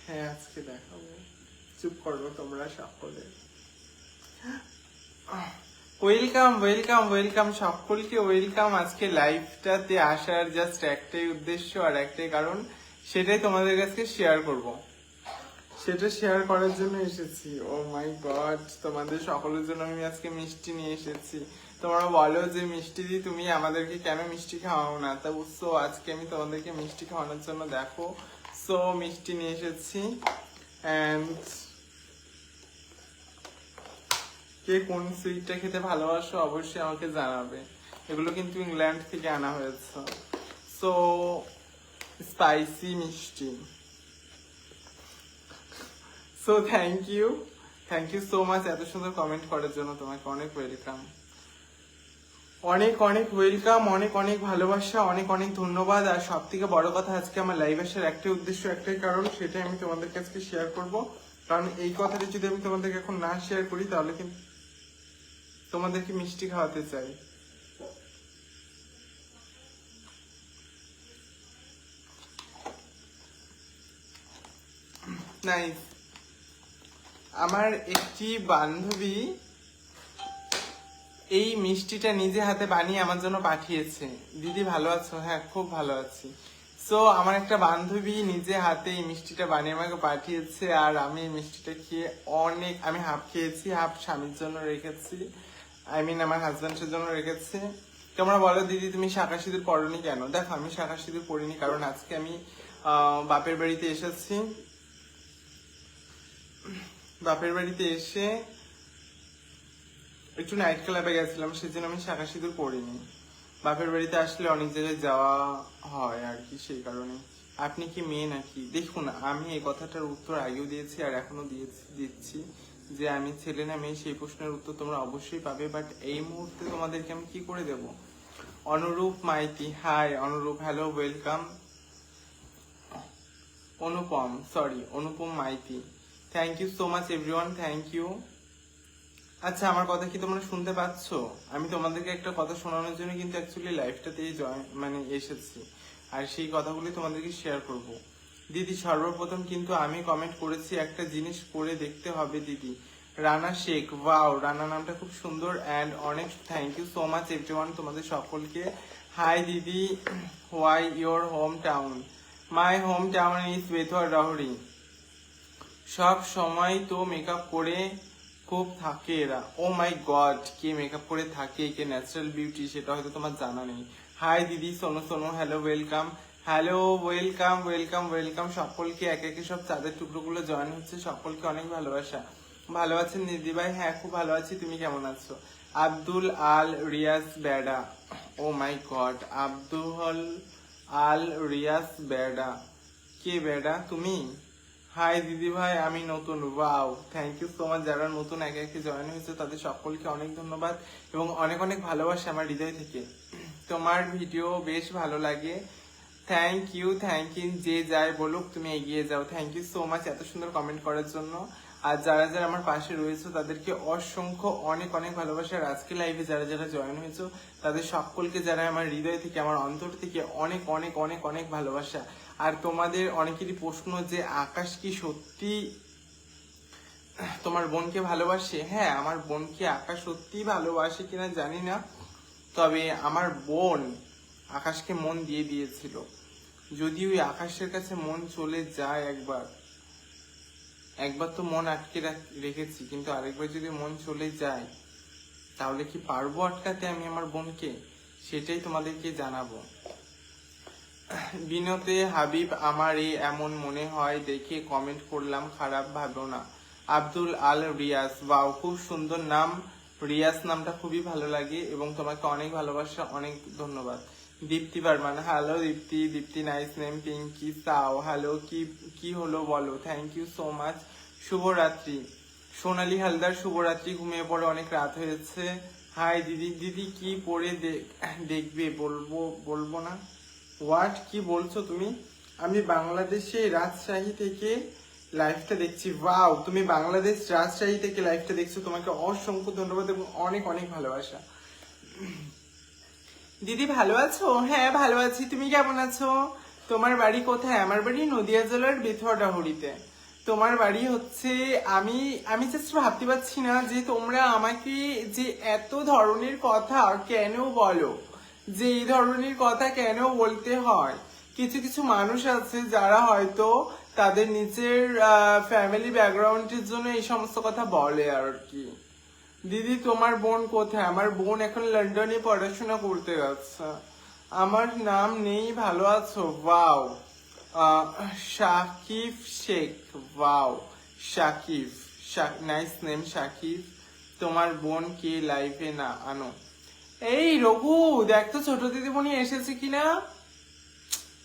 হ্যাঁ আজকে দেখাবো, চুপ করো তোমরা সকলে। ওয়েলকাম ওয়েলকাম ওয়েলকাম সকলকে, ওয়েলকাম। আজকে লাইভটাতে আসার জাস্ট একটাই উদ্দেশ্য আর একটাই কারণ, সেটাই তোমাদের কাছে শেয়ার করব। সেটা শেয়ার করার জন্য এসেছি। ও মাই গড, তোমাদের সকলের জন্য আমি আজকে মিষ্টি নিয়ে এসেছি। তোমরা বলো যে মিষ্টি দি তুমি আমাদেরকে কেন মিষ্টি খাওয়াও না, তা বুঝছো আজকে আমি তোমাদেরকে মিষ্টি খাওয়ানোর জন্য দেখো সো মিষ্টি নিয়ে এসেছি। অ্যান্ড কে কোন সুইটটা খেতে ভালোবাসো অবশ্যই আমাকে জানাবে। এগুলো কিন্তু ইংল্যান্ড থেকে আনা হয়েছে, সো স্পাইসি মিষ্টি। So thank you so much এত সুন্দর কমেন্ট করার জন্য, তোমাকে অনেক ওয়েলকাম, অনেক অনেক ওয়েলকাম, অনেক অনেক ভালোবাসা, অনেক অনেক ধন্যবাদ। আর সব থেকে বড় কথা, আজকে আমার লাইভ আসার একটাই উদ্দেশ্য, একটাই কারণ, সেটাই আমি তোমাদের কাছে শেয়ার করব। কারণ এই কথাটা যদি আমি তোমাদেরকে এখন না শেয়ার করি তাহলে কিন্তু তোমাদেরকে মিষ্টি খাওয়াতে চাই। নাইস। আমার একটি বান্ধবী এই মিষ্টিটা নিজে হাতে বানিয়ে আমার জন্য পাঠিয়েছে। দিদি ভালো আছো? হ্যাঁ খুব ভালো আছি। সো আমার একটা বান্ধবী নিজে হাতে এই মিষ্টিটা বানিয়ে আমাকে পাঠিয়েছে, আর আমি এই মিষ্টিটা খেয়ে অনেক, আমি হাফ খেয়েছি, হাফ স্বামীর জন্য রেখেছি, আমার হাজবেন্ডের জন্য রেখেছি। তোমরা বলো দিদি তুমি শাঁখা সিঁদুর পরোনি কেন? দেখো আমি শাঁখা সিঁদুর পরিনি কারণ আজকে আমি বাপের বাড়িতে এসেছি। বাপের বাড়িতে এসে একটু নাইট ক্লাবে গেছিলাম, সেজন্য আমি শাঁখা সিঁদুর পরিনি। বাপের বাড়িতে আসলে অনেক জায়গায় যাওয়া হয় আর কি, সেই কারণে। আপনি কি মেয়ে নাকি? দেখুন আমি এই কথাটার উত্তর আগেও দিয়েছি আর এখনো দিচ্ছি যে আমি ছেলে না মেয়ে, সেই প্রশ্নের উত্তর তোমরা অবশ্যই পাবে, বাট এই মুহূর্তে তোমাদেরকে আমি কি করে দেব। Anurup Maiti, hi Anurup, hello welcome. Anupam Maiti, thank you so much everyone, thank you. আচ্ছা আমার কথা কি তোমরা শুনতে পাচ্ছ? আমি তোমাদেরকে একটা কথা শোনানোর জন্য কিন্তু অ্যাকচুয়ালি লাইভটাতেই এসেছি, আর সেই কথাগুলি তোমাদেরকে শেয়ার করব। দিদি সর্বপ্রথম কিন্তু আমি কমেন্ট করেছি, একটা জিনিস করে দেখতে হবে দিদি। রানা শেখ, ওয়াও রানা নামটা খুব সুন্দর, অ্যান্ড অনেক thank you so much everyone তোমাদের সকলকে। হাই দিদি, why your home town? My home town is Bethua Rahuri. সব সময় তো মেকআপ করে খুব থাকে এরা। ও মাই গড, কে মেকআপ করে থাকে, কে ন্যাচারাল বিউটি সেটা হয়তো তোমার জানা নেই। হাই দিদি Sonu Sonu, hello welcome, hello welcome welcome welcome সকলকে। একে একে সব চাঁদের টুকরোগুলো জয়েন হচ্ছে, সকলকে অনেক ভালোবাসা। ভালো আছেন দিদি ভাই? হ্যাঁ খুব ভালো আছি, তুমি কেমন আছো? আব্দুল আল রিয়াজ বেডা, oh my god, Abdul Al Riyaz বেডা, কে বেডা তুমি? হাই দিদি ভাই আমি নতুন, wow thank you so much. যারা নতুন একে একে জয়েন হয়েছে তাদের সকলকে অনেক ধন্যবাদ এবং অনেক অনেক ভালোবাসা আমার হৃদয় থেকে। তোমার ভিডিও বেশ ভালো লাগে, থ্যাংক ইউ যে যাই বলুক তুমি এগিয়ে যাও। থ্যাংক ইউ সো মাচ এত সুন্দর কমেন্ট করার জন্য। আর যারা যারা আমার পাশে রয়েছে তাদেরকে অসংখ্য অনেক অনেক ভালোবাসা। আর আজকে লাইভে যারা যারা জয়েন হয়েছে তাদের সকলকে, যারা আমার হৃদয় থেকে আমার অন্তর থেকে অনেক অনেক অনেক অনেক ভালোবাসা। আর তোমাদের অনেকেরই প্রশ্ন যে আকাশ কি সত্যি তোমার বোনকে ভালোবাসে? হ্যাঁ আমার বোনকে আকাশ সত্যি ভালোবাসে কিনা জানি না, তবে আমার বোন আকাশকে মন দিয়ে দিয়েছিল। যদি ওই আকাশের কাছে মন চলে যায় একবার তো মন আটকে রেখেছি, কিন্তু আরেকবার যদি মন চলে যায় তাহলে কি পারবো আটকাতে আমি আমার বোনকে? সেটাই তোমাদেরকে জানাবো। বিনতে হাবিব, আমার এমন মনে হয় দেখে কমেন্ট করলাম, খারাপ ভাবো না। আব্দুল আল রিয়াজ, ওয়াও খুব সুন্দর নাম, রিয়াজ নামটা খুবই ভালো লাগে এবং তোমাকে অনেক ভালোবাসা, অনেক ধন্যবাদ। Dipti Barman, hello Dipti nice name. Pinki Sao, hello কি হলো বলো, থ্যাংক ইউ সো মাচ। শুভরাত্রি। সোনালী হালদার, শুভরাত্রি, ঘুমিয়ে পড়ে অনেক রাত হয়েছে। হাই দিদি কি পড়ে দেখবে? বলবো না। হোয়াট, কি বলছো তুমি? আমি বাংলাদেশে রাজশাহী থেকে লাইভটা দেখছি। ওয়াও, তুমি বাংলাদেশ রাজশাহী থেকে লাইভটা দেখছো, তোমাকে অসংখ্য ধন্যবাদ এবং অনেক অনেক ভালোবাসা। দিদি ভালো আছো? হ্যাঁ ভালো আছি, তুমি কেমন আছো? তোমার বাড়ি কোথায়? আমার বাড়ি নদিয়া জেলার বেথুয়া ডাহুরিতে। তোমার বাড়ি হচ্ছে, আমি আমি জাস্ট ভাবতে পারছি না যে তোমরা আমাকে যে এত ধরনের কথা কেন বলো, যে এই ধরনের কথা কেন বলতে হয়। কিছু কিছু মানুষ আছে যারা হয়তো তাদের নিজের ফ্যামিলি ব্যাকগ্রাউন্ডের জন্য এই সমস্ত কথা বলে আর কি। দিদি তোমার বোন কোথায়? আমার বোন এখন লন্ডনে পড়াশোনা করতে যাচ্ছে। আমার নাম নেই, ভালো আছো? Wow, Shakib Sheikh, wow Shakib, nice name Shakib. তোমার বোন কে লাইফে না আনো? এই রঘু, দেখ তো ছোট দিদিমণি এসেছে কিনা।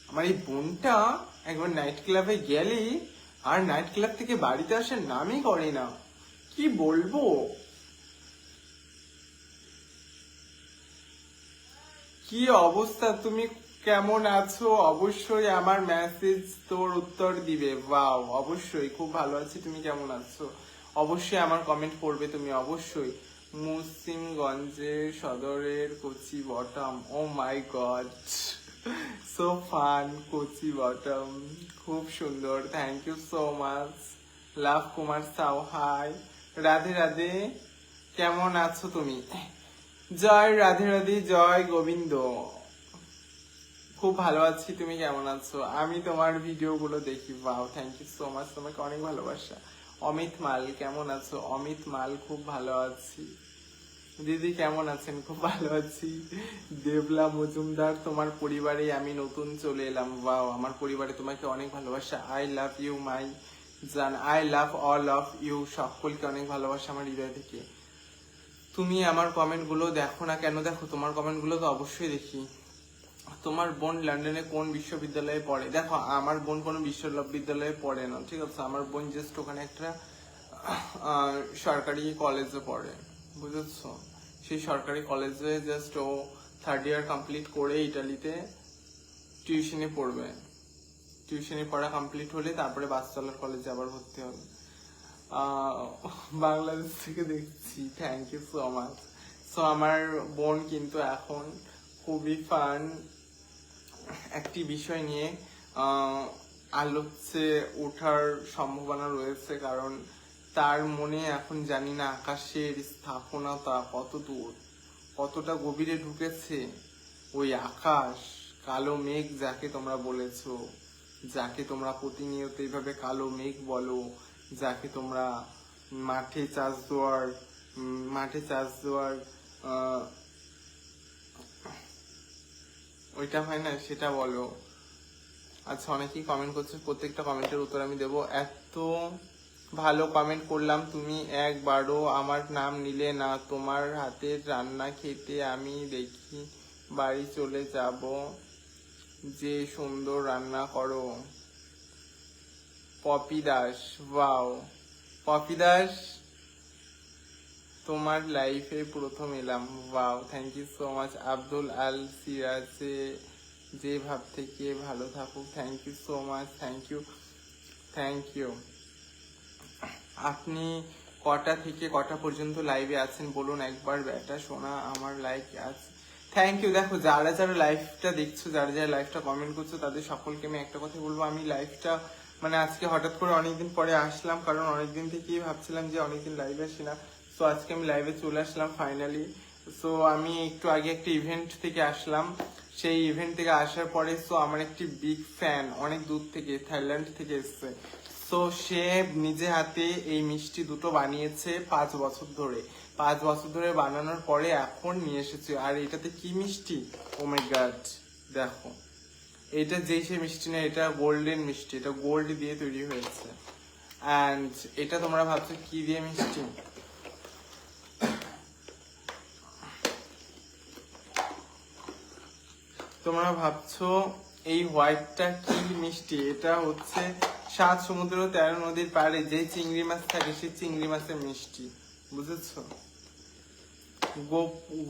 আমার এই বোনটা একবার নাইট ক্লাবে গেলে আর নাইট ক্লাব থেকে বাড়িতে আসার নামই করে না, কি বলবো। কি অবস্থা, তুমি কেমন আছো? অবশ্যই আমার মেসেজ তোর উত্তর দিবে। ওয়াও, অবশ্যই খুব ভালো আছি, তুমি কেমন আছো? অবশ্যই আমার কমেন্ট পড়বে তুমি, অবশ্যই। মুসলিমগঞ্জের সদরের কচি bottom, oh my god, so fun, কচি বটম, খুব সুন্দর, thank you so much. Lav Kumar Sau, hi, Radhe Radhe, কেমন আছো তুমি? জয় রাধে রাধে, জয় গোবিন্দ, খুব ভালো আছি, তুমি কেমন আছো? আমি তোমার ভিডিও গুলো দেখি। বাও, থ্যাংক ইউ সো মাচ, তোমাকে অনেক ভালোবাসা। অমিত মাল, কেমন আছো? অমিত মাল, খুব ভালো আছি। দিদি কেমন আছেন? খুব ভালো আছি। দেবলা মজুমদার, তোমার পরিবারে আমি নতুন চলে এলাম। বাও, আমার পরিবারে তোমাকে অনেক ভালোবাসা। আই লাভ ইউ মাই জান, I love all of you, সকলকে অনেক ভালোবাসা আমার হৃদয় থেকে। তুমি আমার কমেন্ট গুলো দেখো না কেন? দেখো, তোমার কমেন্ট গুলো তো অবশ্যই দেখি। তোমার বোন লন্ডনে কোন বিশ্ববিদ্যালয়ে পড়ে? দেখো, আমার বোন কোনো বিশ্ববিদ্যালয়ে পড়ে না, ঠিক আছে। আমার বোন জাস্ট ওখানে একটা সরকারি কলেজে পড়ে, বুঝেছো। সেই সরকারি কলেজে জাস্ট ও 3rd ইয়ার কমপ্লিট করে ইটালিতে টিউশনে পড়বে। টিউশনে পড়া কমপ্লিট হলে তারপরে বাসতলার কলেজে আবার ভর্তি হবে। বাংলাদেশ থেকে দেখছি, thank you so much. So আমার বোন কিন্তু এখন খুবই ফান একটি বিষয় নিয়ে আলোচ্ছে ওঠার সম্ভাবনা রয়েছে, কারণ তার মনে এখন জানি না আকাশের স্থাপনতা কত দূর, কতটা গভীরে ঢুকেছে ওই আকাশ। কালো মেঘ যাকে তোমরা বলেছো, যাকে তোমরা প্রতিনিয়ত এইভাবে কালো মেঘ বলো, যাকে তোমরা মাঠে চাষ দেওয়ার ওইটা হয় না, সেটা বলো। আচ্ছা, অনেকেই কমেন্ট করছে, প্রত্যেকটা কমেন্টের উত্তর আমি দেবো। এত ভালো কমেন্ট করলাম, তুমি একবারও আমার নাম নিলে না। তোমার হাতের রান্না খেতে আমি দেখি বাড়ি চলে যাব, যে সুন্দর রান্না করো। পপি দাস, ওয়াও, পপি দাস, তোমার লাইফে প্রথম এলাম। Wow, thank you so much. Abdul Al Siraje, যে ভাব থেকে ভালো থাকুক, thank you so much, thank you, thank you. আপনি কটা থেকে কটা পর্যন্ত লাইভে আছেন বলুন একবার, বেটা শোনা আমার লাইক আছে। Thank you. দেখো, যারা যারা লাইভটা দেখছো, যারা যারা লাইভটা কমেন্ট করছো, তাদের সকলকে আমি একটা কথা বলবো, আমি লাইভটা মানে আজকে হঠাৎ করে অনেকদিন পরে আসলাম, কারণ অনেকদিন থেকেই ভাবছিলাম যে অনেকদিন লাইভে আসি না। তো আজকে আমি লাইভে চলে আসলাম ফাইনালি। সো আমি একটু আগে একটা ইভেন্ট থেকে আসলাম, সেই ইভেন্ট থেকে আসার পরে সো আমার একটি বিগ ফ্যান অনেক দূর থেকে, থাইল্যান্ড থেকে এসছে। তো সে নিজে হাতে এই মিষ্টি দুটো বানিয়েছে 5 বছর ধরে। 5 বছর ধরে বানানোর পরে এখন নিয়ে এসেছে। আর এটাতে কি মিষ্টি, ও মাই গড, দেখো, এটা যেই সে মিষ্টি না, এটা গোল্ডেন মিষ্টি, এটা গোল্ড দিয়ে তৈরি হয়েছে। অ্যান্ড এটা তোমরা ভাবছো কি দিয়ে মিষ্টি, তোমরা ভাবছো এই হোয়াইটটা কি মিষ্টি, এটা হচ্ছে 7 সমুদ্র 13 নদীর পাড়ে যে চিংড়ি মাছ থাকে, সেই চিংড়ি মাছের মিষ্টি, বুঝেছো।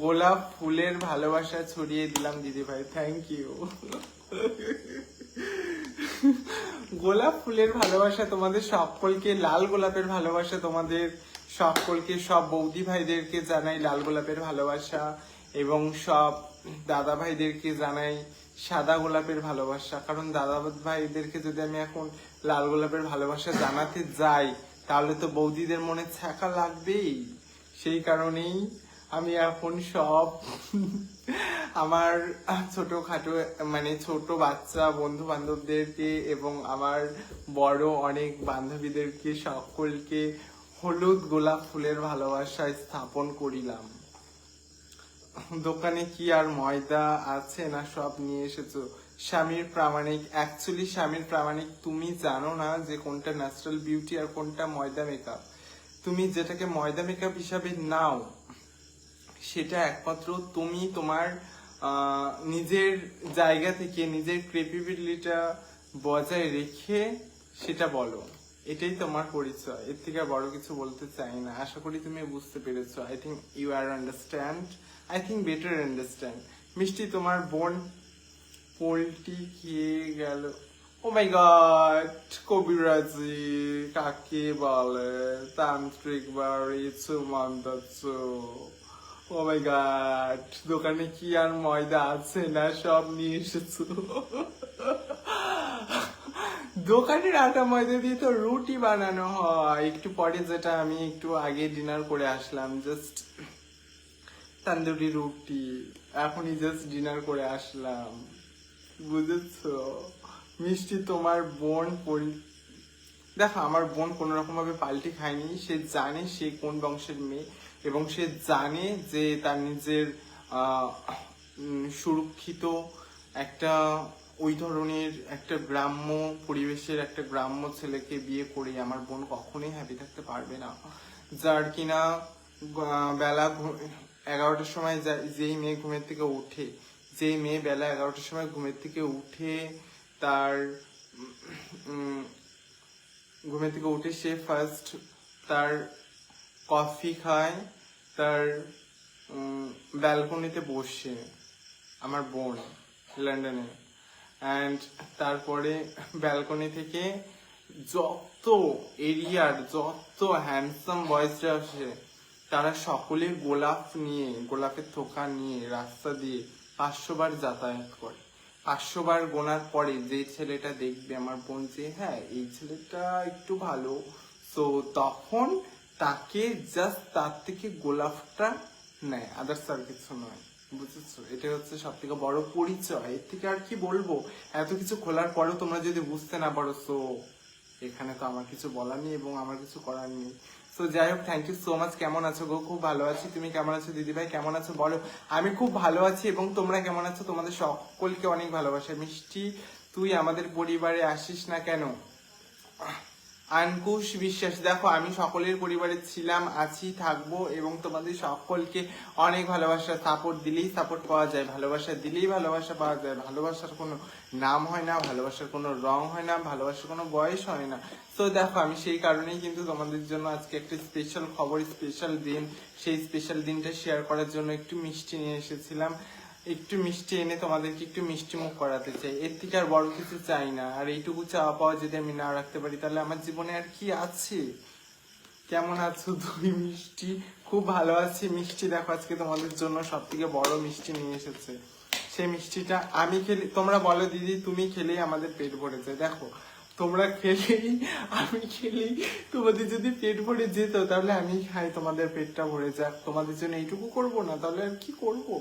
গোলাপ ফুলের ভালোবাসা ছড়িয়ে দিলাম দিদি ভাই, থ্যাংক ইউ। গোলাপ ফুলের ভালোবাসা তোমাদের সকলকে, লাল গোলাপের ভালোবাসা তোমাদের সকলকে, সব বৌদি ভাইদেরকে জানাই লাল গোলাপের ভালোবাসা, এবং সব দাদা ভাইদেরকে জানাই সাদা গোলাপের ভালোবাসা। কারণ দাদা ভাইদেরকে যদি আমি এখন লাল গোলাপের ভালোবাসা জানাতে যাই তাহলে তো বৌদিদের মনে ছ্যাঁকা লাগবেই। সেই কারণেই আমি এখন সব আমার ছোটখাটো মানে ছোট বাচ্চা বন্ধু বান্ধবদেরকে এবং আমার বড় অনেক বান্ধবীদেরকে সকলকে হলুদ গোলাপ ফুলের ভালোবাসায় স্থাপন করিলাম। দোকানে কি আর ময়দা আছে না সব নিয়ে এসেছো? স্বামীর প্রামাণিক, অ্যাকচুয়ালি স্বামীর প্রামাণিক তুমি জানো না যে কোনটা ন্যাচারাল বিউটি আর কোনটা ময়দা মেকআপ। তুমি যেটাকে ময়দা মেকআপ হিসাবে নাও সেটা একমাত্র তুমি তোমার নিজের জায়গা থেকে নিজের ক্রেডিবিলিটিটা বজায় রেখে সেটা বলো। এটাই তোমার পরিচয়, এর থেকে বড় কিছু বলতে চাই না। আশা করি তুমি বুঝতে পেরেছো। I think you are understand, I think better understand. মিষ্টি তোমার বোন পোলট্রি খেয়ে গেল। ও মাই গড, কবিরাজি কাকে বলে? তান্ত্রিক বাড়ি সুমন্তাচ্ছ। ও মাই গড, দোকানে কি আর ময়দা আছে না সব নিয়ে এসেছো? দোকানের আটা ময়দা দিয়ে তো রুটি বানানো হয়। একটু পরে যেটা আমি একটু আগে ডিনার করে আসলাম, জাস্ট তান্দুরি রুটি, এখনই জাস্ট ডিনার করে আসলাম, বুঝেছো? মিষ্টি তোমার বোন দেখো, আমার বোন কোনো রকম ভাবে পাল্টি খায়নি। সে জানে সে কোন বংশের মেয়ে এবং সে জানে যে তার নিজের সুরক্ষিত একটা ওই ধরনের একটা গ্রাম্য পরিবেশের একটা গ্রাম্য ছেলেকে বিয়ে করে আমার বোন কখনোই হ্যাপি থাকতে পারবে না। যার কিনা বেলা 11টার সময় যেই মেয়ে ঘুমের থেকে ওঠে, যেই মেয়ে বেলা 11টার সময় ঘুমের থেকে উঠে তার ঘুমের থেকে উঠে সে ফার্স্ট তার কফি খায়, তার ব্যালকনিতে বসে, আমার বোন লন্ডনে। অ্যান্ড তারপরে ব্যালকনি থেকে যত এরিয়ার যত হ্যান্ডসাম বয়েজরা আসে তারা সকলে গোলাপ নিয়ে, গোলাপের থোকা নিয়ে রাস্তা দিয়ে 500 বার যাতায়াত করে। 500 বার গোনার পরে যে ছেলেটা দেখবে আমার বোন যে হ্যাঁ এই ছেলেটা একটু ভালো, তো তখন তাকে জাস্ট তার থেকে গোলাপটা নেয়, আদার্স আর কিছু নয়। বুঝেছো? এটা হচ্ছে সব থেকে বড় পরিচয়। এর থেকে আর কি বলবো? এত কিছু খোলার পরেও তোমরা যদি বুঝতে না পারো, তো এখানে তো আমার কিছু বলার নেই এবং আমার কিছু করার নেই। সো যাই হোক, থ্যাংক ইউ সো মাচ। কেমন আছো গো? খুব ভালো আছি। তুমি কেমন আছো দিদিভাই? কেমন আছো বলো? আমি খুব ভালো আছি এবং তোমরা কেমন আছো? তোমাদের সকলকে অনেক ভালোবাসা। মিষ্টি তুই আমাদের পরিবারে আসিস না কেন? আনকুশ বিশ্বাস, দেখো আমি সকলের পরিবারে ছিলাম, আছি, থাকবো এবং তোমাদের সকলকে অনেক ভালোবাসা। সাপোর্ট দিলেই সাপোর্ট পাওয়া যায়, ভালোবাসা দিলেই ভালোবাসা পাওয়া যায়। ভালোবাসার কোনো নাম হয় না, ভালোবাসার কোনো রং হয় না, ভালোবাসার কোনো বয়স হয় না। তো দেখো আমি সেই কারণেই কিন্তু তোমাদের জন্য আজকে একটা স্পেশাল খবর, স্পেশাল দিন, সেই স্পেশাল দিনটা শেয়ার করার জন্য একটু মিষ্টি নিয়ে এসেছিলাম। একটু মিষ্টি এনে তোমাদেরকে একটু মিষ্টি মুখ করাতে চাই। এর থেকে আর বড় কিছু চাই না। আর এইটুকু চাওয়া পাওয়া যদি আমি না রাখতে পারি তাহলে আমার জীবনে আর কি আছে? কেমন আছো তুই মিষ্টি? খুব ভালো আছি মিষ্টি। দেখো আজকে তোমাদের জন্য সব থেকে বড় মিষ্টি নিয়ে এসেছে। সেই মিষ্টিটা আমি খেলে, তোমরা বলো দিদি তুমি খেলেই আমাদের পেট ভরে যায়। দেখো তোমরা খেলেই, আমি খেলেই তোমাদের যদি পেট ভরে যেত তাহলে আমি খাই, তোমাদের পেটটা ভরে যাক। তোমাদের জন্য এইটুকু করবো না তাহলে আর কি করবো?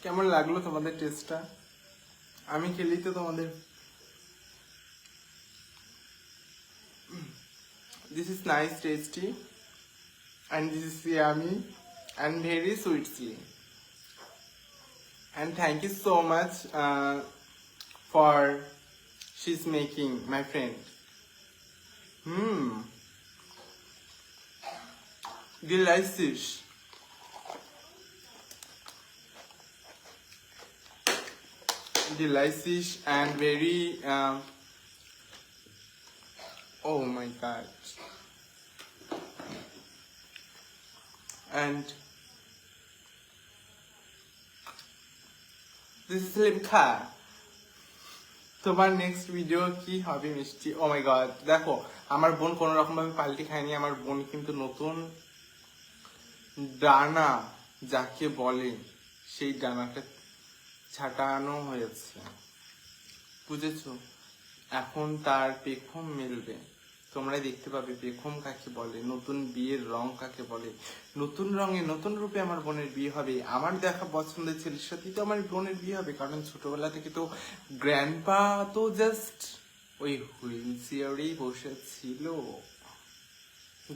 কেমন লাগলো তোমাদের টেস্টটা? আমি খেলেই তো তোমাদের। This is nice, tasty, and this is yummy and very sweetly. And thank you so much for she's making, my friend. Delicious. Delicious and very oh my god. And this is Limka. তোমার next video কি হবে মিষ্টি? ও my god, দেখো আমার বোন কোনো রকম ভাবে পাল্টি খায়নি। আমার বোন কিন্তু নতুন ডানা যাকে বলে সেই ডানাটা ছাটানো হয়েছে, বুঝেছো? এখন তার পেখম মিলবে, তোমরা দেখতে পাবে পেখম কাকে বলে, নতুন বিয়ের রং কাকে বলে। নতুন রঙে নতুন রূপে আমার বোনের বিয়ে হবে, আমার দেখা পছন্দের ছেলের সাথেই তো আমার বোনের বিয়ে হবে। কারণ ছোটবেলা থেকে তো গ্র্যান্ডপা তো জাস্ট ওই হুইল চেয়ারেই বসে ছিল।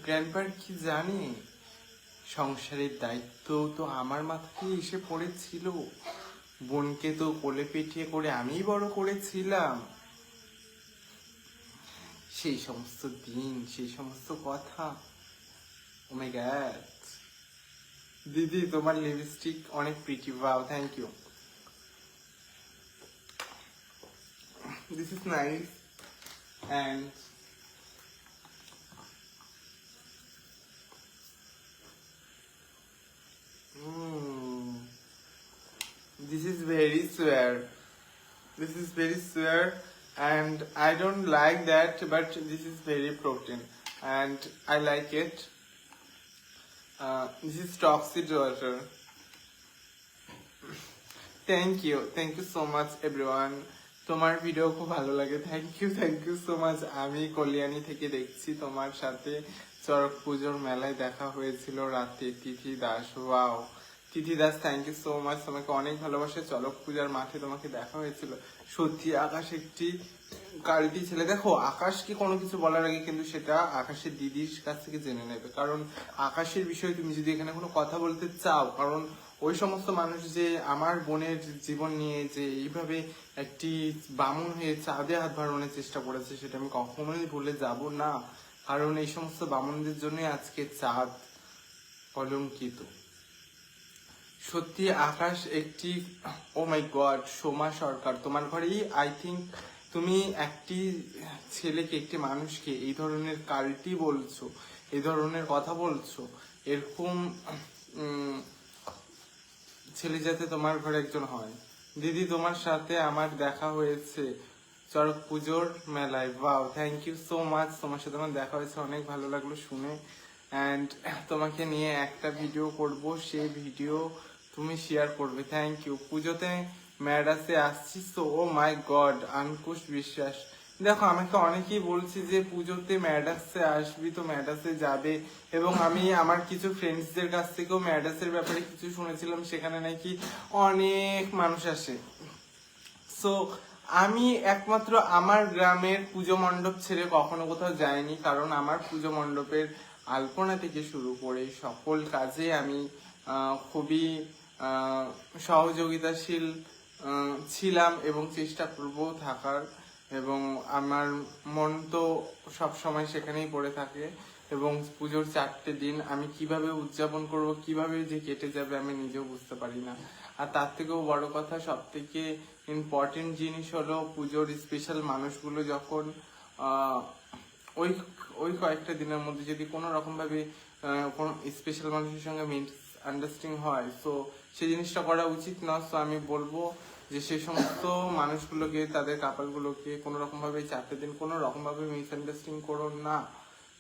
গ্র্যান্ডপার কি জানে সংসারের দায়িত্ব তো আমার মাথাতেই এসে পড়েছিল। বোনকে তো কোলে পিঠিয়ে করে আমিই বড় করেছিলাম। সেই সমস্ত দিন, সেই সমস্ত কথা। ও মাই গড, দিদি তোমার লিপস্টিক অনেক pretty, wow, thank you. This is nice and this is very swear. This is very swear and I don't like that, but this is very protein and I like it. This is toxic water. Thank you so much everyone. তোমার video খুব ভালো লাগে, thank you so much. আমি কল্যাণী থেকে দেখছি, তোমার সাথে চড়ক পুজোর মেলায় দেখা হয়েছিল রাতে। Tithi Das, wow Tithi Das, thank you so much, তোমাকে অনেক ভালোবাসে। চড়ক পূজার মাঠে তোমাকে দেখা হয়েছিল। সত্যি আকাশ একটি কালটি ছেলে। দেখো, আকাশকে কোনো কিছু বলার আগে কিন্তু সেটা আকাশের দিদির কাছ থেকে জেনে নেবে, কারণ আকাশের বিষয়ে তুমি যদি এখানে কোনো কথা বলতে চাও, কারণ ওই সমস্ত মানুষ যে আমার বোনের জীবন নিয়ে যে এইভাবে একটি বামুন হয়ে চাঁদে হাত বাড়ানোর চেষ্টা করেছে, সেটা আমি কখনোই ভুলে যাব না। কারণ এই সমস্ত বামুনদের জন্যই আজকে চাঁদ কলঙ্কিত। সত্যি আকাশ একটি, ও মাই গড, সোমা সরকার, তোমার ঘরেই আই থিঙ্ক তুমি একটি ছেলেকে, একটি মানুষকে এই ধরনের কাল্টি বলছো, এই ধরনের কথা বলছো। এরকম ছেলে যাতে তোমার ঘরে একজন হয়। দিদি তোমার সাথে আমার দেখা হয়েছে চড়ক পুজোর মেলায়, wow thank you so much. তোমার সাথে আমার দেখা হয়েছে, অনেক ভালো লাগলো শুনে। অ্যান্ড তোমাকে নিয়ে একটা ভিডিও করব, সেই ভিডিও তুমি শেয়ার করবে, থ্যাংক ইউ। পুজোতে ম্যাডাসে আসছিস তো? ও মাই গড, আঙ্কুশ বিশ্বাস। দেখো, আমাকে অনেকেই বলছে যে পুজোতে ম্যাডাসে আসবি, তো ম্যাডাসে যাবে, এবং আমি আমার কিছু ফ্রেন্ডসদের কাছ থেকেও ম্যাডাসের ব্যাপারে কিছু শুনেছিলাম, সেখানে নাকি অনেক মানুষ আসে। সো আমি একমাত্র আমার গ্রামের পুজো মণ্ডপ ছেড়ে কখনো কোথাও যাইনি, কারণ আমার পুজো মণ্ডপের আলপনা থেকে শুরু করে সকল কাজে আমি খুবই সহযোগিতাশীল ছিলাম এবং চেষ্টা করব থাকার, এবং আমার মন তো সব সময় সেখানেই পড়ে থাকে। এবং পুজোর 4টে দিন আমি কিভাবে উদযাপন করব, কিভাবে যে কেটে যাবে আমি নিজেও বুঝতে পারি না। আর তার থেকেও বড় কথা, সব থেকে ইম্পর্টেন্ট জিনিস হলো পুজোর স্পেশাল মানুষগুলো যখন ওই ওই কয়েকটা দিনের মধ্যে যদি কোনো রকম ভাবে কোনো স্পেশাল মানুষের সঙ্গে আন্ডারস্ট্যান্ডিং হয়, তো সেই জিনিসটা করা উচিত না। তো আমি বলবো যে সেই সমস্ত মানুষগুলোকে, তাদের কাপড়গুলোকে কোনো রকম ভাবে 4টে দিন কোনো রকম ভাবে মিসআন্ডারস্ট্যান্ডিং করো না,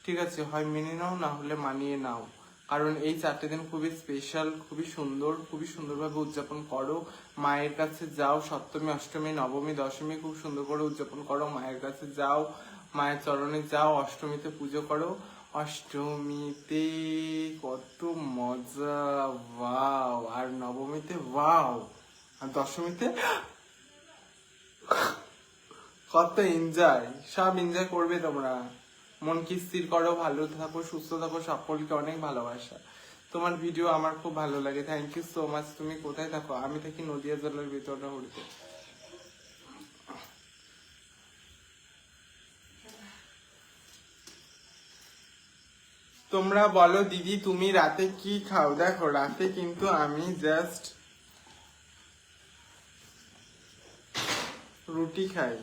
ঠিক আছে? হয় মেনে নাও, না হলে মানিয়ে নাও। কারণ এই 4টে দিন খুবই স্পেশাল, খুবই সুন্দর, খুবই সুন্দরভাবে উদযাপন করো। মায়ের কাছে যাও, সপ্তমী, অষ্টমী, নবমী, দশমী খুব সুন্দর করে উদযাপন করো। মায়ের কাছে যাও, মায়ের চরণে যাও, অষ্টমীতে পুজো করো। অষ্টমীতে কত মজা, ওয়াও! আর নবমীতে ওয়াও! আর দশমীতে কত এনজয়, সব এনজয় করবে তোমরা। মনকে স্থির করো, ভালো থাকো, সুস্থ থাকো, সকলকে অনেক ভালোবাসা। তোমার ভিডিও আমার খুব ভালো লাগে, থ্যাংক ইউ সো মাচ। তুমি কোথায় থাকো? আমি থাকি নদিয়া জেলার ভিতরে হরিতে। তোমরা বলো দিদি, তুমি রাতে কি খাও? দেখো, রাতে কিন্তু আমি জাস্ট রুটি খাই।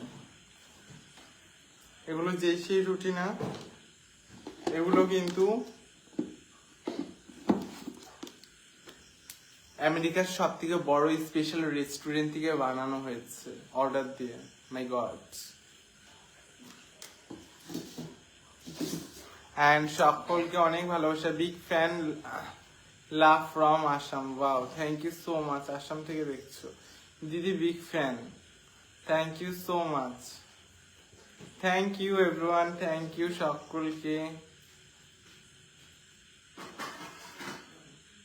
এগুলো যে সেই রুটি না, এগুলো কিন্তু আমেরিকার সব থেকে বড় স্পেশাল রেস্টুরেন্ট থেকে বানানো হয়েছে অর্ডার দিয়ে। মাই গড। অ্যান্ড সকলকে অনেক ভালোবাসা, big fan, love from Assam, wow thank you so much. Assam থেকে দেখছো, দিদি big fan, thank you so much, thank you everyone, thank you সকলকে।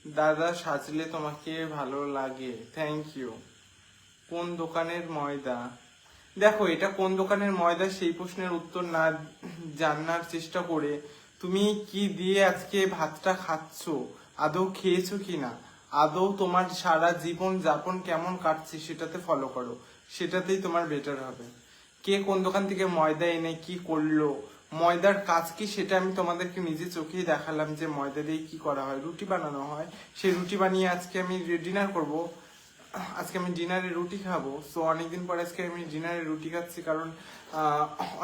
দাদা সাজলে তোমাকে ভালো লাগে, থ্যাংক ইউ। কোন দোকানের ময়দা? দেখো এটা কোন দোকানের ময়দা সেই প্রশ্নের উত্তর না জানার চেষ্টা করে তুমি কি দিয়ে আজকে ভাতটা খাচ্ছো, আদৌ খেয়েছো কিনা, আদৌ তোমার সারা জীবন যাপন কেমন কাটছে সেটাতে ফলো করো, সেটাতেই তোমার বেটার হবে। কে কোন দোকান থেকে ময়দা এনে কি করলো, ময়দার কাজ কি সেটা আমি তোমাদেরকে নিজে চোখেই দেখালাম যে ময়দা দিয়ে কি করা হয়, রুটি বানানো হয়। সেই রুটি বানিয়ে আজকে আমি ডিনার করব, আজকে আমি ডিনারে রুটি খাবো। সো অনেকদিন পরে আজকে আমি ডিনারে রুটি খাচ্ছি, কারণ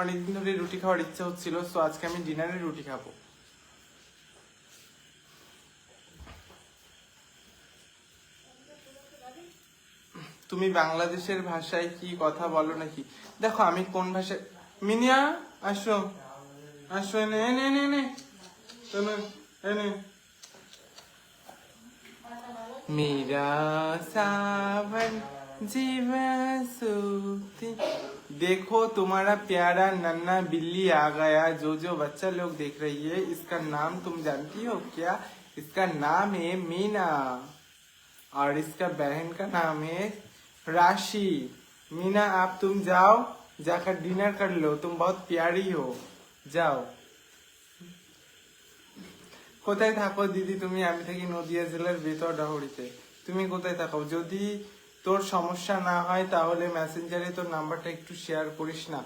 অনেকদিন ধরে রুটি খাওয়ার ইচ্ছা হচ্ছিল। সো আজকে আমি ডিনারে রুটি খাবো। তুমি বাংলাদেশের ভাষায় কি কথা বলো নাকি? দেখো আমি কোন ভাষায়, মিনিয়া আসো আসো, এনে এনে এনে এনে এনে। मेरा सावन जीवन सूती, देखो तुम्हारा प्यारा नन्ना बिल्ली आ गया। जो बच्चा लोग देख रही है, इसका नाम तुम जानती हो क्या? इसका नाम है मीना और इसका बहन का नाम है राशि। मीना आप तुम जाओ, जाकर डिनर कर लो, तुम बहुत प्यारी हो, जाओ। কোথায় থাকো দিদি তুমি? আমি থাকি নদিয়া জেলার বেতরডাহরিতে। তুমি কোথায় থাকো? যদি তোর সমস্যা না হয় তাহলে মেসেঞ্জারে তোর নাম্বারটা একটু শেয়ার করিস না।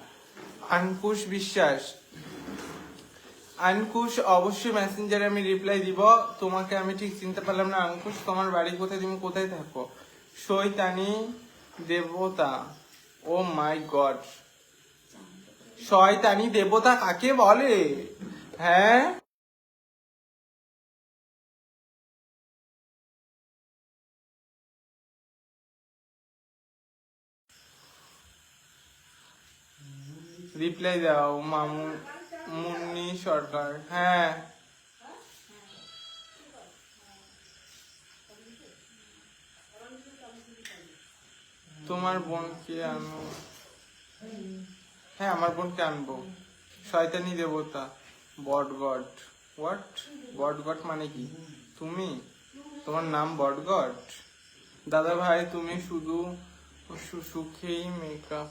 আনকুশ বিশ্বাস, আনকুশ অবশ্যই মেসেঞ্জারে আমি রিপ্লাই দিব। তোমাকে আমি ঠিক চিনতে পারলাম না আনকুশ, তোমার বাড়ি কোথায়, তুমি কোথায় থাকো? শয়তানি দেবতা, ও মাই গড, শয়তানি দেবতা কাকে বলে? হ্যাঁ রিপ্লাই দাও মামু, মুন্নি সরকার। হ্যাঁ তোমার বোনকে আনো। হ্যাঁ আমার বোনকে আনবো। শয়তানি দেবতা, বটগড, হোয়াট? বটগড মানে কি? তুমি, তোমার নাম বটগড? দাদা ভাই তুমি শুধু সুখেই মেকআপ,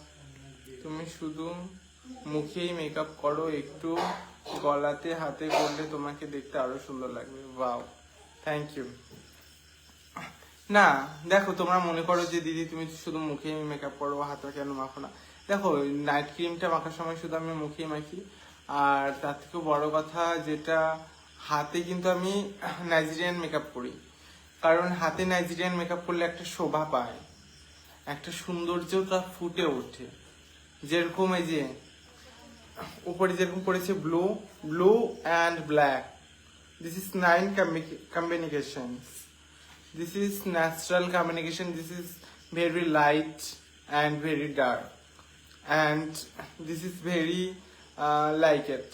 তুমি শুধু মুখেই মেকআপ করো, একটু গলাতে হাতে করলে তোমাকে দেখতে আরো সুন্দর লাগবে। Wow, thank you. না দেখো তোমরা মনে করো যে দিদি তুমি শুধু মুখেই মেকআপ করো, হাতে কেন মাখো না? দেখো নাইট ক্রিমটা মাখার সময় শুধু আমি মুখেই মাখি, আর তার থেকেও বড় কথা যেটা, হাতে কিন্তু আমি নাইজেরিয়ান মেকআপ করি, কারণ হাতে নাইজেরিয়ান মেকআপ করলে একটা শোভা পায়, একটা সৌন্দর্যতা ফুটে ওঠে। যেরকম এই যে উপরে যেরকম পড়েছে blue, blue and black, this is 9 combinations. This is natural combination. This is very light and very dark, and this is very like it.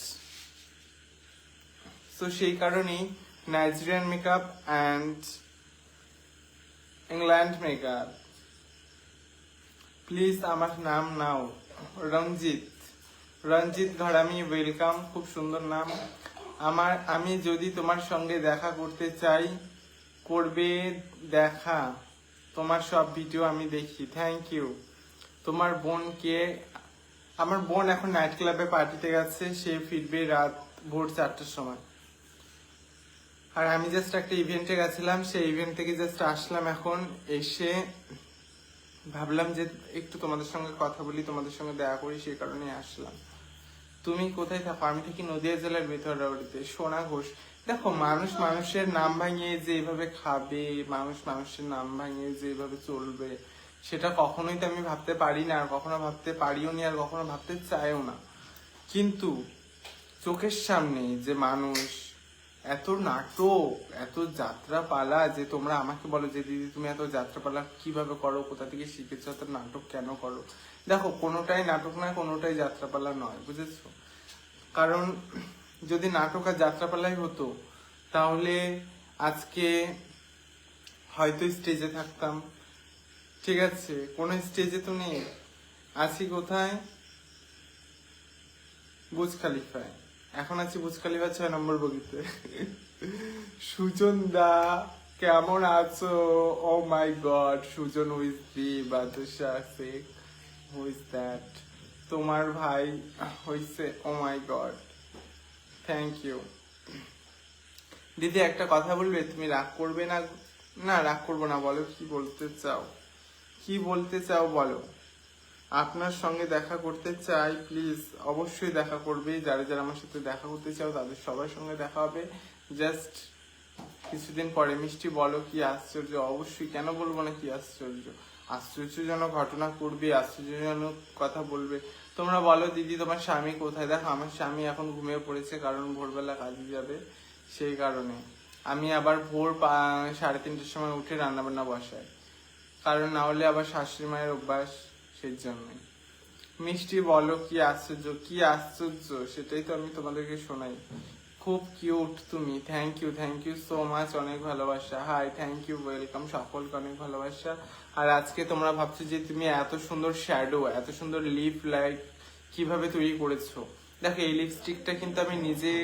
So সেই কারণেই Nigerian makeup and England makeup. Please আমার নাম নাও। রঞ্জিত, রঞ্জিত ঘরামি, welcome, খুব সুন্দর নাম। আমি যদি তোমার সঙ্গে দেখা করতে চাই, করবে দেখা, তোমার সব ভিডিও আমি দেখি, থ্যাংক ইউ। তোমার বোনকে, আমার বোন এখন নাইট ক্লাবে পার্টিতে গেছে, সে ফিরবে রাত ভোর 4টার সময়। আর আমি জাস্ট একটা ইভেন্টে গেছিলাম, সেই ইভেন্ট থেকে জাস্ট আসলাম এখন, এসে ভাবলাম যে একটু তোমাদের সঙ্গে কথা বলি, তোমাদের সঙ্গে দেখা করি, সেই কারণে আসলাম। তুমি কোথায় থাকো? আমি থাকি নদিয়া জেলার বেতরডাহরিতে। সোনা ঘোষ, দেখো মানুষ মানুষের নাম ভাঙিয়ে যে এইভাবে খাবে, মানুষ মানুষের নাম ভাঙিয়ে যে এইভাবে চলবে, সেটা কখনোই তো আমি ভাবতে পারি না, আর কখনো ভাবতে পারিও নি, আর কখনো ভাবতে চাইও না। কিন্তু চোখের সামনে যে মানুষ এত নাটক, এত যাত্রা পালা, যে তোমরা আমাকে বলো যে দিদি তুমি এত যাত্রা পালা কিভাবে করো, কোথা থেকে শিখেছো, এত নাটক কেন করো? দেখো কোনোটাই নাটক নয়, কোনোটাই যাত্রাপালা নয়, বুঝেছো? কারণ যদি নাটক আর যাত্রাপালাই হতো তাহলে আজকে হয়তো স্টেজে থাকতাম, ঠিক আছে, কোন স্টেজে তো নেই, আছি কোথায়? বুজ খালিফায়। এখন আছি বুজ খালিফা 6 নম্বর বগিতে। সুজন দা কেমন আছো? Oh my god, Sujan with the Badsha Sheikh, who is that? তোমার ভাই হইছে? Oh my god, thank you. দিদি একটা কথা বলবে, তুমি রাগ করবে না? না রাগ করবো না, বলো কি বলতে চাও, কি বলতে চাও বলো। আপনার সঙ্গে দেখা করতে চাই, প্লিজ অবশ্যই দেখা করবে। যারা যারা আমার সাথে দেখা করতে চাও তাদের সবার সঙ্গে দেখা হবে জাস্ট কিছুদিন পরে। মিষ্টি বলো কি আশ্চর্য? অবশ্যই, কেন বলবো না কি আশ্চর্য? আশ্চর্যজনক ঘটনা করবে, আশ্চর্যজনক কথা বলবে। তোমরা বলো দিদি তোমার স্বামী কোথায়? দেখো আমার স্বামী এখন ঘুমিয়ে পড়েছে, কারণ ভোরবেলা কাজে যাবে, সেই কারণে। আমি আবার ভোর 3:30টার সময় উঠে রান্না বান্না বসাই, কারণ না হলে আবার শাশুড়ি মায়ের অভ্যাস, সেই জন্যই। মিষ্টি বলো কি আশ্চর্য? কি আশ্চর্য সেটাই তো আমি তোমাদেরকে শোনাই। খুব কিউট তুমি, থ্যাংক ইউ সো মাচ, অনেক ভালোবাসা। হাই, থ্যাংক ইউ, ওয়েলকাম, সকলকে অনেক ভালোবাসা। আর আজকে তোমরা ভাবছো যে তুমি এত সুন্দর শ্যাডো, এত সুন্দর লিপ লাইক কিভাবে তৈরি করেছো। দেখো এই লিপস্টিকটা কিন্তু আমি নিজে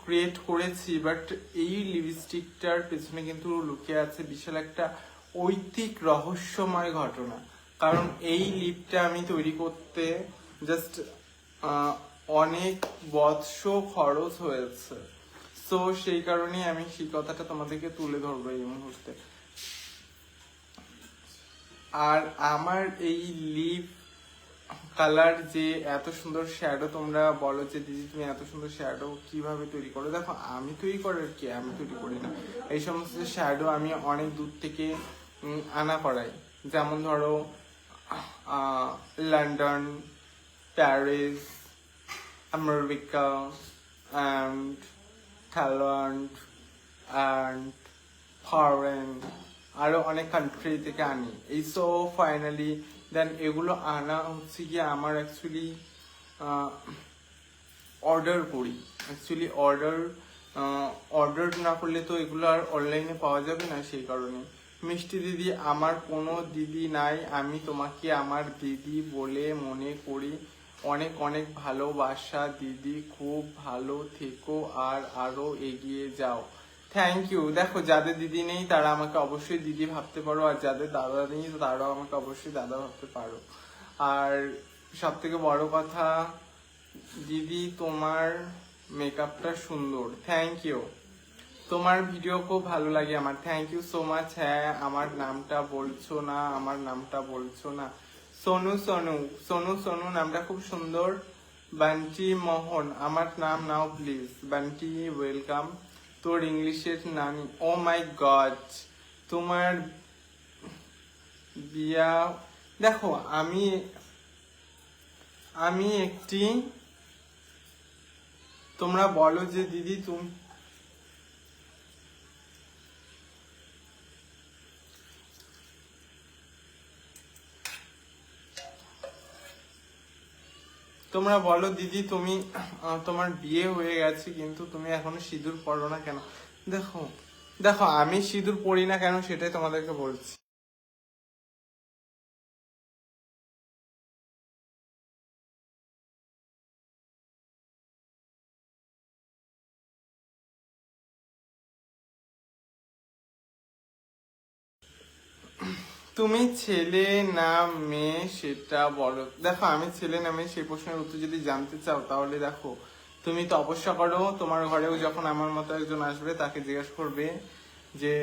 ক্রিয়েট করেছি, বাট এই লিপস্টিকটার পেছনে কিন্তু লুকিয়ে আছে বিশাল একটা ঐতিক রহস্যময় ঘটনা। কারণ এই লিপটা আমি তৈরি করতে জাস্ট অনেক বৎস খরচ হয়েছে, তো সেই কারণেই আমি সেই কথাটা তোমাদেরকে তুলে ধরবো এই মুহূর্তে। আর আমার এই লিপ কালার যে এত সুন্দর শ্যাডো, তোমরা বলো যে দিদি তুমি এত সুন্দর শ্যাডো কিভাবে তৈরি করো। দেখো আমি তৈরি করার কি, আমি তৈরি করি না। এই সমস্ত শ্যাডো আমি অনেক দূর থেকে আনা করাই। যেমন ধরো London, Paris, America and Thailand and foreign, আরো অনেক কান্ট্রি থেকে আনি। এই সো ফাইনালি দেন এগুলো আনা হচ্ছে গিয়ে আমার অ্যাকচুয়ালি অর্ডার করি। অ্যাকচুয়ালি অর্ডার না করলে তো এগুলো আর অনলাইনে পাওয়া যাবে না, সেই কারণে। মিষ্টি দিদি আমার কোনো দিদি নাই, আমি তোমাকে আমার দিদি বলে মনে করি। অনেক অনেক ভালোবাসা দিদি, খুব ভালো থেকো আর আরো এগিয়ে যাও। Thank you. দেখো যাদের দিদি নেই তারা আমাকে অবশ্যই দিদি ভাবতে পারো, আর যাদের দাদা নেই তারাও আমাকে অবশ্যই দাদা ভাবতে পারো। আর সব থেকে বড় কথা দিদি তোমার মেকআপটা সুন্দর, থ্যাংক ইউ। তোমার ভিডিও খুব ভালো লাগে আমার, থ্যাংক ইউ সো মাচ। হ্যাঁ আমার নামটা বলছো না, আমার নামটা বলছো না। সোনু সোনু সোনু সোনু নামটা খুব সুন্দর। বান্টি মোহন আমার নাম নাও প্লিজ। বান্টি ওয়েলকাম। তোর ইংলিশের নানি, ও মাই গড, তোমার বিয়া। দেখো আমি একটি, তোমরা বলো যে দিদি তুমি, তোমরা বলো দিদি তুমি তোমার বিয়ে হয়ে গেছে কিন্তু তুমি এখনো সিঁদুর পরো না কেন? দেখো দেখো আমি সিঁদুর পরি না কেন সেটাই তোমাদেরকে বলছি। তুমি ছেলে না মেয়ে সেটা বলো। দেখো আমি ছেলে না মেয়ে সেই প্রশ্নের উত্তর যদি জানতে চাও তাহলে দেখো তুমি তপস্যা করো, তোমার ঘরেও যখন আমার মতো একজন আসবে তাকে জিজ্ঞেস করবে যে,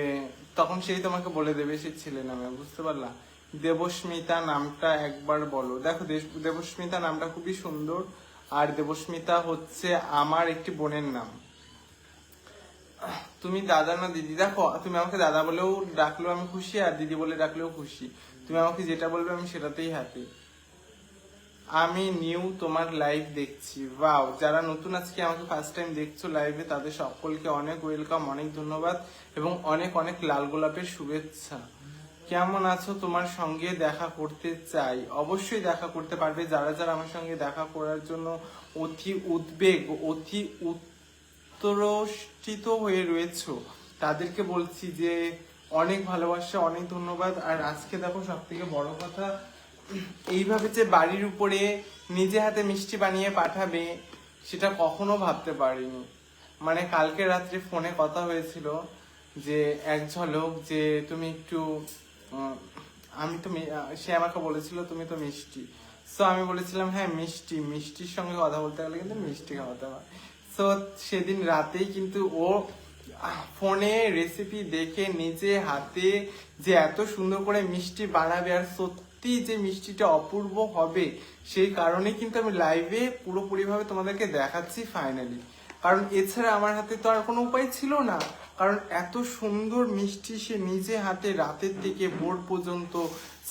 তখন সেই তোমাকে বলে দেবে সে ছেলে না মেয়ে, বুঝতে পারলা? দেবস্মিতা নামটা একবার বলো। দেখো দেবস্মিতা নামটা খুবই সুন্দর, আর দেবস্মিতা হচ্ছে আমার একটি বোনের নাম। তুমি দাদা না দিদি? দেখো তুমি আমাকে দাদা বলেও ডাকলেও আমি খুশি, আর দিদি বলে ডাকলেও খুশি। তুমি আমাকে যেটা বলবে আমি সেটাতেই হ্যাপি। আমি নিউ তোমার লাইভ দেখছি, ওয়াও। যারা নতুন আজকে আমাকে ফার্স্ট টাইম দেখছো লাইভে তাদের সকলকে অনেক ওয়েলকাম, অনেক ধন্যবাদ এবং অনেক অনেক লাল গোলাপের শুভেচ্ছা। কেমন আছো? তোমার সঙ্গে দেখা করতে চাই। অবশ্যই দেখা করতে পারবে। যারা যারা আমার সঙ্গে দেখা করার জন্য অতি উদ্বেগ, অতি উত্তরষ্টিত হয়ে রয়েছো তাদেরকে বলছি যে অনেক ভালোবাসা, অনেক ধন্যবাদ। আর আজকে দেখো সব থেকে বড় কথা, এইভাবে যে বাড়ির উপরে নিজে হাতে মিষ্টি বানিয়ে পাঠাবে সেটা কখনো ভাবতে পারিনি। মানে কালকে রাত্রে ফোনে কথা হয়েছিল যে এক ঝলক যে তুমি একটু আমি তো সে আমাকে বলেছিল তুমি তো মিষ্টি। সো আমি বলেছিলাম হ্যাঁ মিষ্টি, মিষ্টির সঙ্গে কথা বলতে গেলে কিন্তু মিষ্টি খাওয়াতে হয়। সো সেদিন রাতেই কিন্তু ও ফোনে রেসিপি দেখে নিজে হাতে যে এত সুন্দর করে মিষ্টি বানাবে, আর সত্যি যে মিষ্টিটা অপূর্ব হবে সেই কারণে কিন্তু আমি লাইভে পুরোপুরিভাবে তোমাদেরকে দেখাচ্ছি ফাইনালি। কারণ এছাড়া আমার হাতে তো আর কোনো উপায় ছিল না, কারণ এত সুন্দর মিষ্টি সে নিজে হাতে রাতের থেকে ভোর পর্যন্ত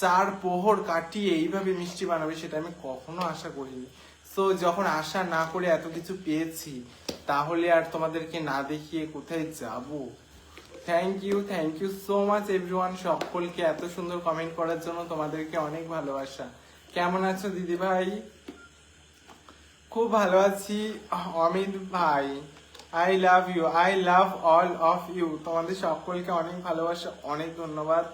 4 প্রহর কাটিয়ে এইভাবে মিষ্টি বানাবে সেটা আমি কখনো আশা করিনি। সো যখন আশা না করে এত কিছু পেয়েছি তাহলে আর তোমাদেরকে না দেখিয়ে কোথায় যাব। Thank you so much everyone, সকলকে এত সুন্দর কমেন্ট করার জন্য তোমাদেরকে অনেক ভালোবাসা। কেমন আছো দিদি ভাই? খুব ভালো আছি অমিত ভাই। I love you, I love all of you. তোমাদের সকলকে অনেক ভালোবাসা, অনেক ধন্যবাদ।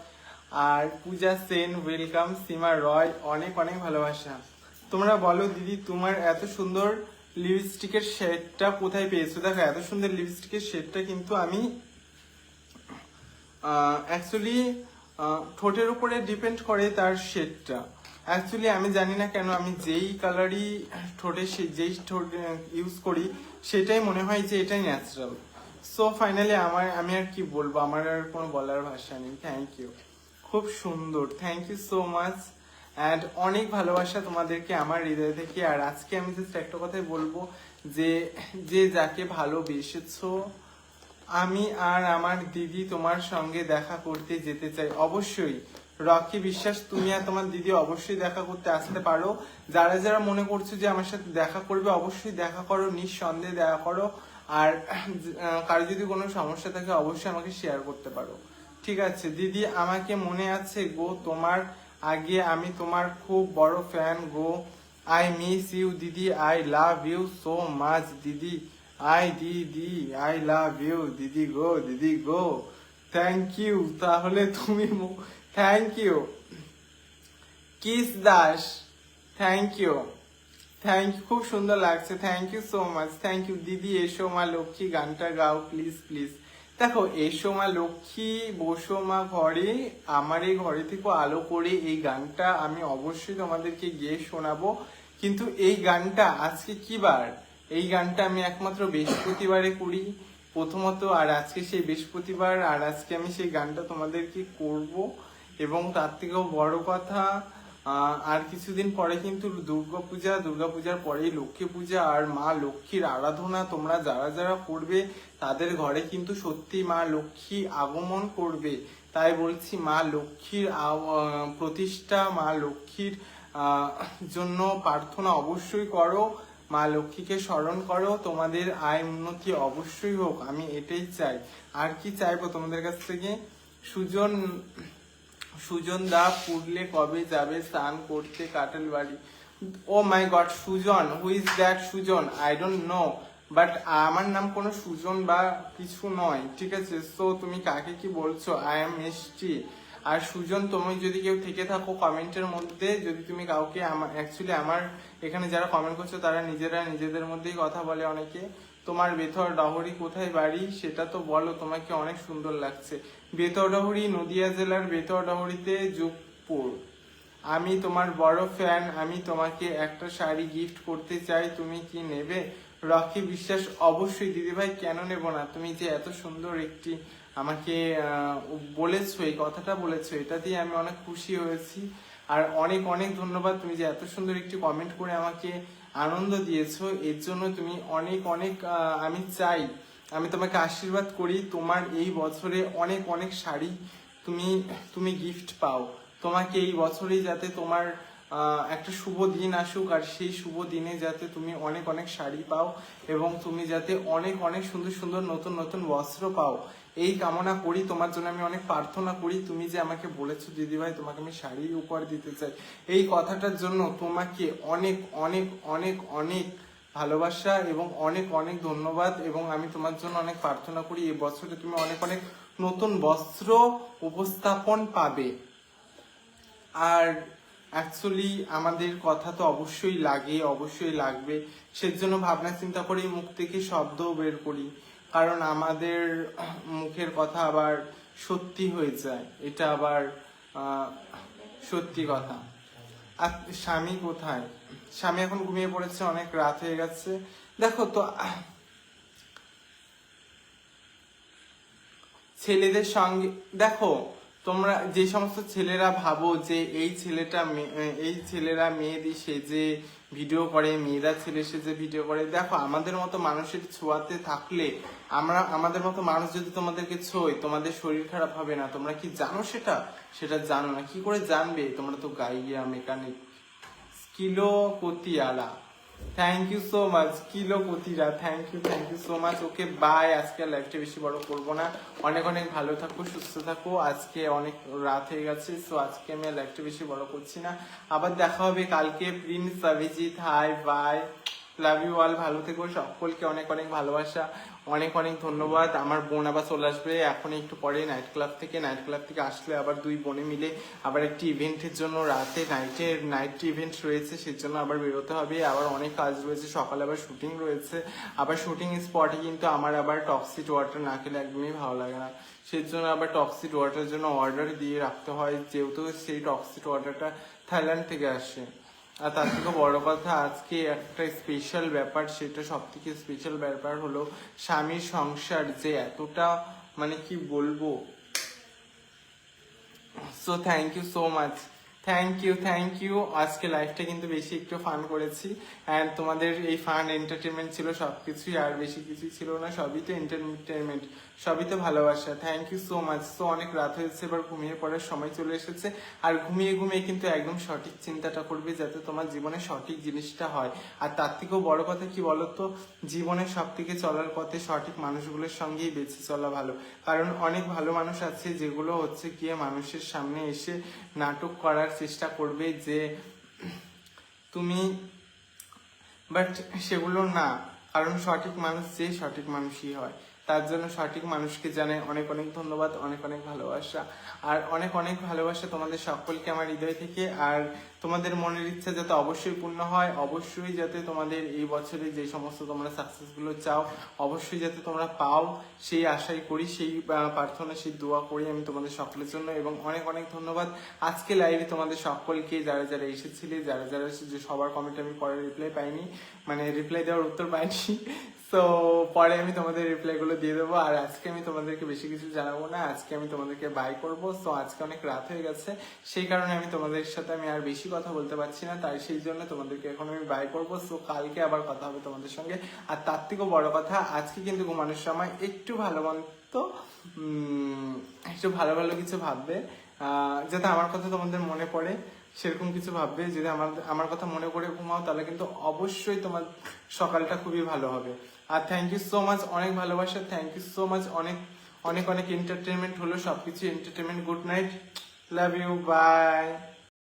আর পূজা সেন ওয়েলকাম, সীমা রয় অনেক অনেক ভালোবাসা। তোমরা বলো দিদি তোমার এত সুন্দর লিপস্টিকের শেডটা কোথায় পেয়েছো? দেখো এত সুন্দর লিপস্টিকের শেডটা কিন্তু আমি অ্যাকচুয়ালি ঠোঁটের উপরে ডিপেন্ড করে তার শেডটা। অ্যাকচুয়ালি আমি জানি না কেন আমি যেই কালারই ঠোঁটে যেই ঠোঁট ইউজ করি সেটাই মনে হয় যে এটাই ন্যাচারাল। সো ফাইনালি আমি আর কি বলবো, আমার আর কোনো বলার ভাষা নেই। থ্যাংক ইউ, খুব সুন্দর, thank you so much. And অনেক ভালোবাসা তোমাদেরকে আমার হৃদয় থেকে। আর আজকে আমি জাস্ট একটা কথাই বলবো যে যে যাকে ভালোবেসেছো, আমি আর আমার দিদি তোমার সঙ্গে দেখা করতে যেতে চাই। অবশ্যই রকি বিশ্বাস, তুমি আর তোমার দিদি অবশ্যই দেখা করতে আসতে পারো। যারা যারা মনে করছো যে আমার সাথে দেখা করবে অবশ্যই দেখা করো, নিঃসন্দেহে দেখা করো। আর কারো যদি কোনো সমস্যা থাকে অবশ্যই আমাকে শেয়ার করতে পারো। ঠিক আছে দিদি, আমাকে মনে আছে গো তোমার, আগে আমি তোমার খুব বড় ফ্যান গো। আই মিস ইউ দিদি, I love you so much দিদি। আই লাভ ইউ দিদি গো, দিদি গো। Thank you. তাহলে তুমি থ্যাংক ইউ কিস দাস, থ্যাংক ইউ, খুব সুন্দর লাগছে, thank you so much, thank you দিদি। এসো মা লক্ষ্মী গানটা গাও প্লিজ প্লিজ। দেখো এসো মা লক্ষ্মী বসো মা ঘরে, আমার এই ঘরে থেকে আলো করে এই গানটা আমি অবশ্যই তোমাদেরকে গিয়ে শোনাবো। কিন্তু এই গানটা আজকে কি বার? এই গানটা আমি একমাত্র বৃহস্পতিবারে করি প্রথমত, আর আজকে সেই বৃহস্পতিবার, আর আজকে আমি সেই গানটা তোমাদেরকে করব। এবং তার থেকেও বড় কথা, আর কিছুদিন পরে কিন্তু দুর্গাপূজার পরেই লক্ষ্মী পূজা। আর মা লক্ষ্মীর আরাধনা তোমরা যারা যারা করবে তাদের ঘরে কিন্তু সত্যি মা লক্ষ্মী আগমন করবে। তাই বলছি মা লক্ষ্মীর প্রতিষ্ঠা, মা লক্ষ্মীর জন্য প্রার্থনা অবশ্যই করো, মা লক্ষ্মীকে স্মরণ করো, তোমাদের আয় উন্নতি অবশ্যই হোক, আমি এটাই চাই। আর কি চাইবো তোমাদের কাছ থেকে? সুজন দা পুরলে কবে যাবে স্নান করতে কাটাল বাড়ি? Oh my god, Sujan, who is that Sujan? I don't know, but আমার নাম কোনো সুজন বা কিছু নয়, ঠিক আছে? সো তুমি কাকে কি বলছো? আই এম মিষ্টি। আর সুজন, তুমি যদি কেউ থেকে থাকো কমেন্টের মধ্যে, যদি তুমি কাউকে, অ্যাকচুয়ালি আমার এখানে যারা কমেন্ট করছো তারা নিজেদের মধ্যেই কথা বলে অনেকে। তোমার বেথর ডহরি কোথায় বাড়ি সেটা তো বলো, তোমাকে অনেক সুন্দর লাগছে। বেথর ডহরি নদিয়া জেলার বেথর ডহরিতে যোগপুর। আমি তোমার বড় ফ্যান, আমি তোমাকে একটা শাড়ি গিফট করতে চাই, তুমি কি নেবে? রকি বিশ্বাস, অবশ্যই দিদিভাই, কেন নেব না? তুমি যে এত সুন্দর একটি আমাকে বলেছো, এই কথাটা বলেছো, এটা দিয়ে আমি অনেক খুশি হয়েছি। আর অনেক অনেক ধন্যবাদ, তুমি যে এত সুন্দর একটি কমেন্ট করে আমাকে আনন্দ দিয়েছো, এর জন্য তুমি অনেক অনেক আমি চাই, আমি তোমাকে আশীর্বাদ করি তোমার এই বছরে অনেক অনেক শাড়ি তুমি গিফট পাও। তোমাকে এই বছরেই যাতে তোমার একটা শুভ দিন আসুক, আর সেই শুভ দিনে যাতে তুমি অনেক অনেক শাড়ি পাও, এবং তুমি যাতে অনেক অনেক সুন্দর সুন্দর নতুন নতুন বস্ত্র পাও, এই কামনা করি। তোমার জন্য আমি অনেক প্রার্থনা করি। তুমি যে আমাকে বলেছো দিদিভাই তোমাকে আমি শাড়ি উপহার দিতে চাই, এই কথাটার জন্য তোমাকে অনেক অনেক অনেক অনেক ভালোবাসা এবং অনেক অনেক ধন্যবাদ। এবং আমি তোমার জন্য অনেক প্রার্থনা করি এই বছরে তুমি অনেক অনেক নতুন বস্ত্র উপস্থাপন পাবে। আর অ্যাকচুয়ালি আমাদের কথা তো অবশ্যই লাগে, অবশ্যই লাগবে, সেজন্য ভাবনা চিন্তা করেই মুখ থেকে শব্দও বের করি, কারণ আমাদের মুখের কথা আবার সত্যি হয়ে যায়, এটা আবার সত্যি কথা। আর স্বামী কোথায়? স্বামী এখন ঘুমিয়ে পড়েছে, অনেক রাত হয়ে গেছে। দেখো তো ছেলেদের সঙ্গে, দেখো তোমরা যে সমস্ত ছেলেরা ভাবো যে এই ছেলেরা মেয়েদের সেজে ভিডিও করে, মেয়েরা ছেলে সেজে ভিডিও করে, দেখো আমাদের মতো মানুষের ছোঁয়াতে থাকলে, আমাদের মতো মানুষ যদি তোমাদেরকে ছোঁয়, তোমাদের শরীর খারাপ হবে না। তোমরা কি জানো সেটা? সেটা জানো না, কি করে জানবে? তোমরা তো গাইয়া মেকানিক। কিলো কতিয়ালা, থ্যাংক ইউ সো মাচ কিলো কতিরা, thank you so much. Okay bye, আজকে লাইফটা বেশি বড় করবো না। অনেক অনেক ভালো থাকো, সুস্থ থাকো। আজকে অনেক রাত হয়ে গেছে, সো আজকে আমি লাইফটা বেশি বড় করছি না। আবার দেখা হবে কালকে। Prince Abhijit, hi bye, love you all, ভালো থেকো সকলকে, অনেক অনেক ভালোবাসা, অনেক অনেক ধন্যবাদ। আমার বোন আবার চলে আসবে এখন একটু পরে নাইট ক্লাব থেকে আসলে আবার দুই বোনে মিলে আবার একটি ইভেন্টের জন্য রাতে নাইট ইভেন্ট রয়েছে, সেজন্য আবার বেরোতে হবে। আবার অনেক কাজ রয়েছে, সকালে আবার শুটিং রয়েছে। আবার শুটিং স্পটে কিন্তু আমার আবার টক্সিড ওয়াটার না খেলে একদমই ভালো লাগে না, সেজন্য আবার টক্সিড ওয়াটারের জন্য অর্ডার দিয়ে রাখতে হয়, যেহেতু সেই টক্সিড ওয়াটারটা থাইল্যান্ড থেকে আসে। আর তার থেকে বড় কথা, আজকে একটা স্পেশাল ব্যাপার, সেটা সব থেকে স্পেশাল ব্যাপার হলো স্বামীর সংসার যে এতটা, মানে কি বলবো। So thank you so much, thank you. আজকে লাইফটা কিন্তু বেশি একটু ফান করেছি, অ্যান্ড তোমাদের এই ফান এন্টারটেনমেন্ট ছিল সবকিছুই, আর বেশি কিছুই ছিল না, সবই তো এন্টারটেনমেন্ট, সবই তো ভালোবাসা। Thank you so much. So অনেক রাত হয়েছে, এবার ঘুমিয়ে পড়ার সময় চলে এসেছে। আর ঘুমিয়ে কিন্তু একদম সঠিক চিন্তাটা করবে, যাতে তোমার জীবনে সঠিক জিনিসটা হয়। আর তার থেকেও বড় কথা কি বলতো, জীবনে সব থেকে চলার পথে সঠিক মানুষগুলোর সঙ্গেই বেঁচে চলা ভালো। কারণ অনেক ভালো মানুষ আছে যেগুলো হচ্ছে গিয়ে মানুষের সামনে এসে নাটক করার চেষ্টা করবে যে তুমি, বাট সেগুলো না। কারণ সঠিক মানুষ যে সঠিক মানুষই হয়, তার জন্য সঠিক মানুষকে জানাই অনেক অনেক ধন্যবাদ, অনেক অনেক ভালোবাসা। আর অনেক অনেক ভালোবাসা তোমাদের সকলকে আমার হৃদয় থেকে। আর তোমাদের মনের ইচ্ছা যাতে অবশ্যই পূর্ণ হয়, অবশ্যই যাতে তোমাদের এই বছরে যে সমস্ত তোমরা সাকসেসগুলো চাও, অবশ্যই যাতে তোমরা পাও, সেই আশাই করি, সেই প্রার্থনা, সেই দোয়া করি আমি তোমাদের সকলের জন্য। এবং অনেক অনেক ধন্যবাদ আজকে লাইভে তোমাদের সকলকে, যারা যারা এসেছিলে, যারা যারা যে সবার কমেন্ট আমি পরে রিপ্লাই পাইনি, মানে রিপ্লাই দেওয়ার উত্তর পাইনি। তো পরে আমি তোমাদের রিপ্লাইগুলো দিয়ে দেবো। আর আজকে আমি তোমাদেরকে বেশি কিছু জানাবো না, আজকে আমি তোমাদেরকে বাই করবো। তো আজকে অনেক রাত হয়ে গেছে, সেই কারণে আমি তোমাদের সাথে আমি আর বেশি কথা বলতে পারছি না, তাই সেই জন্য তোমাদেরকে এখন আমি বাই করবো। সো কালকে আবার কথা হবে তোমাদের সঙ্গে। আর তার থেকেও বড় কথা, আজকে কিন্তু ঘুমানোর সময় একটু ভালো মতো একটু ভালো ভালো কিছু ভাববে, যাতে আমার কথা তোমাদের মনে পড়ে, সেরকম কিছু ভাববে। যদি আমার কথা মনে করে ঘুমাও, তাহলে কিন্তু অবশ্যই তোমার সকালটা খুবই ভালো হবে। আর থ্যাংক ইউ সো মাচ, অনেক ভালোবাসা, থ্যাংক ইউ সো মাচ। অনেক অনেক অনেক এন্টারটেনমেন্ট হলো, সবকিছু entertainment. Good night, love you, by.